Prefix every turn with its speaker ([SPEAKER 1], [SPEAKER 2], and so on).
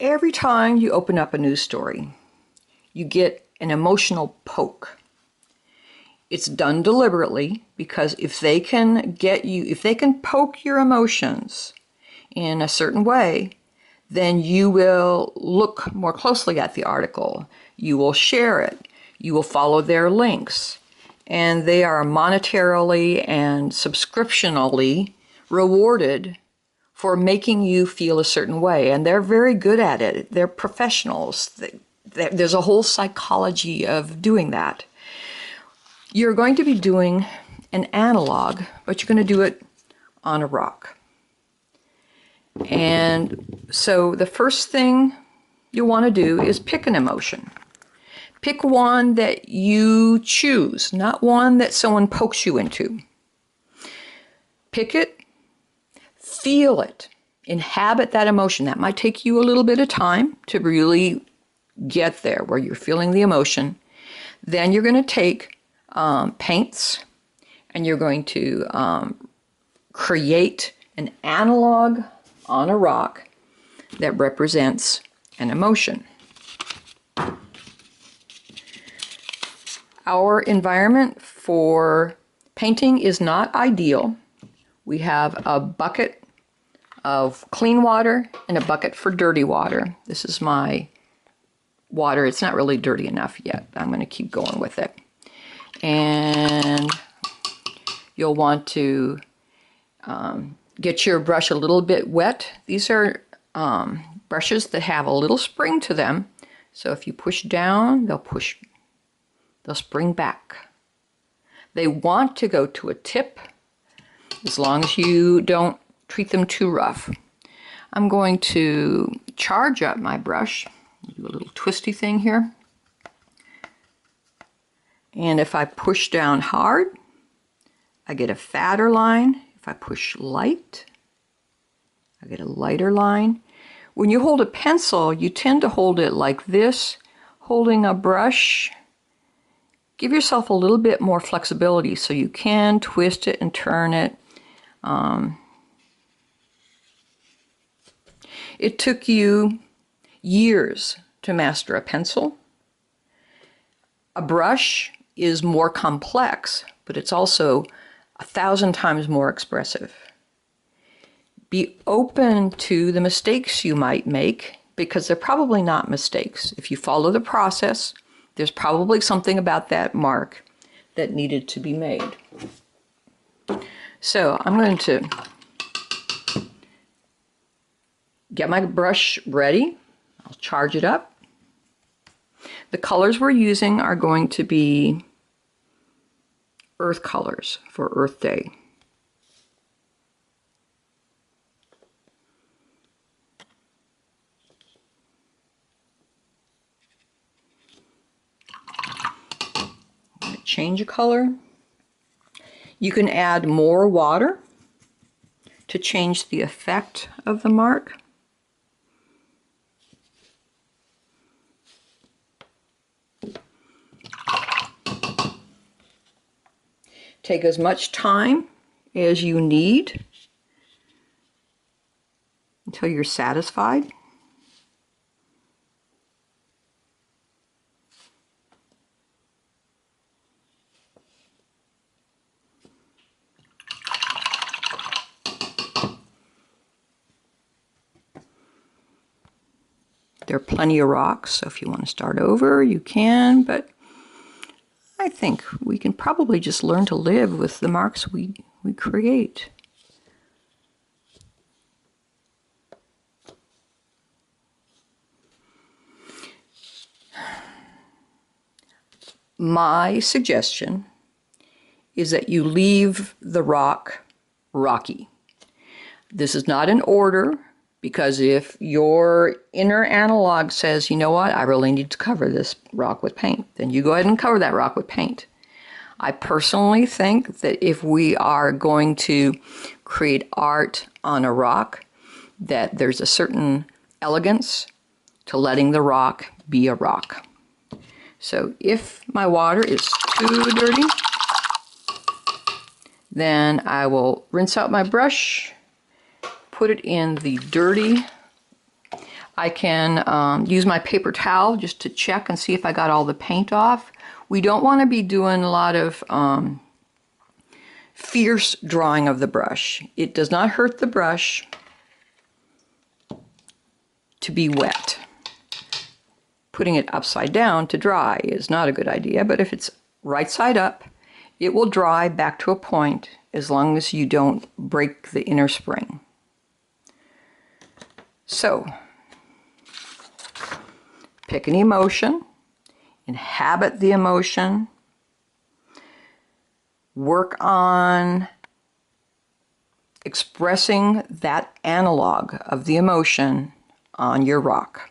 [SPEAKER 1] Every time you open up a news story, you get an emotional poke. It's done deliberately because if they can get you, if they can poke your emotions in a certain way, then you will look more closely at the article. You will share it. You will follow their links. And they are monetarily and subscriptionally rewarded for making you feel a certain way. And they're very good at it. They're professionals. There's a whole psychology of doing that. You're going to be doing an analog, but you're going to do it on a rock. And so the first thing you want to do is pick an emotion. Pick one that you choose, not one that someone pokes you into. Pick it, feel it, inhabit that emotion. That might take you a little bit of time to really get there where you're feeling the emotion. Then you're going to take paints and you're going to create an analog on a rock that represents an emotion. Our environment for painting is not ideal. We have a bucket of clean water and a bucket for dirty water. This is my water. It's not really dirty enough yet. I'm going to keep going with it. And you'll want to get your brush a little bit wet. These are brushes that have a little spring to them. So if you push down, they'll spring back. They want to go to a tip as long as you don't treat them too rough. I'm going to charge up my brush. Do a little twisty thing here. And if I push down hard, I get a fatter line. If I push light, I get a lighter line. When you hold a pencil, you tend to hold it like this. Holding a brush, give yourself a little bit more flexibility so you can twist it and turn it. It took you years to master a pencil. A brush is more complex, but it's also 1,000 times more expressive. Be open to the mistakes you might make because they're probably not mistakes. If you follow the process, there's probably something about that mark that needed to be made. So I'm going to get my brush ready. I'll charge it up. The colors we're using are going to be earth colors for Earth Day. Change a color. You can add more water to change the effect of the mark. Take as much time as you need until you're satisfied. There are plenty of rocks, so if you want to start over, you can, but I think we can probably just learn to live with the marks we create. My suggestion is that you leave the rock rocky. This is not an order, because if your inner analog says, you know what, I really need to cover this rock with paint, then you go ahead and cover that rock with paint. I personally think that if we are going to create art on a rock, that there's a certain elegance to letting the rock be a rock. So if my water is too dirty, then I will rinse out my brush, put it in the dirty I can use my paper towel just to check and see if I got all the paint off. We don't want to be doing a lot of fierce drawing of the brush. It does not hurt the brush to be wet. Putting it upside down to dry is not a good idea, but if it's right side up, it will dry back to a point as long as you don't break the inner spring. So, pick an emotion, inhabit the emotion, work on expressing that analog of the emotion on your rock.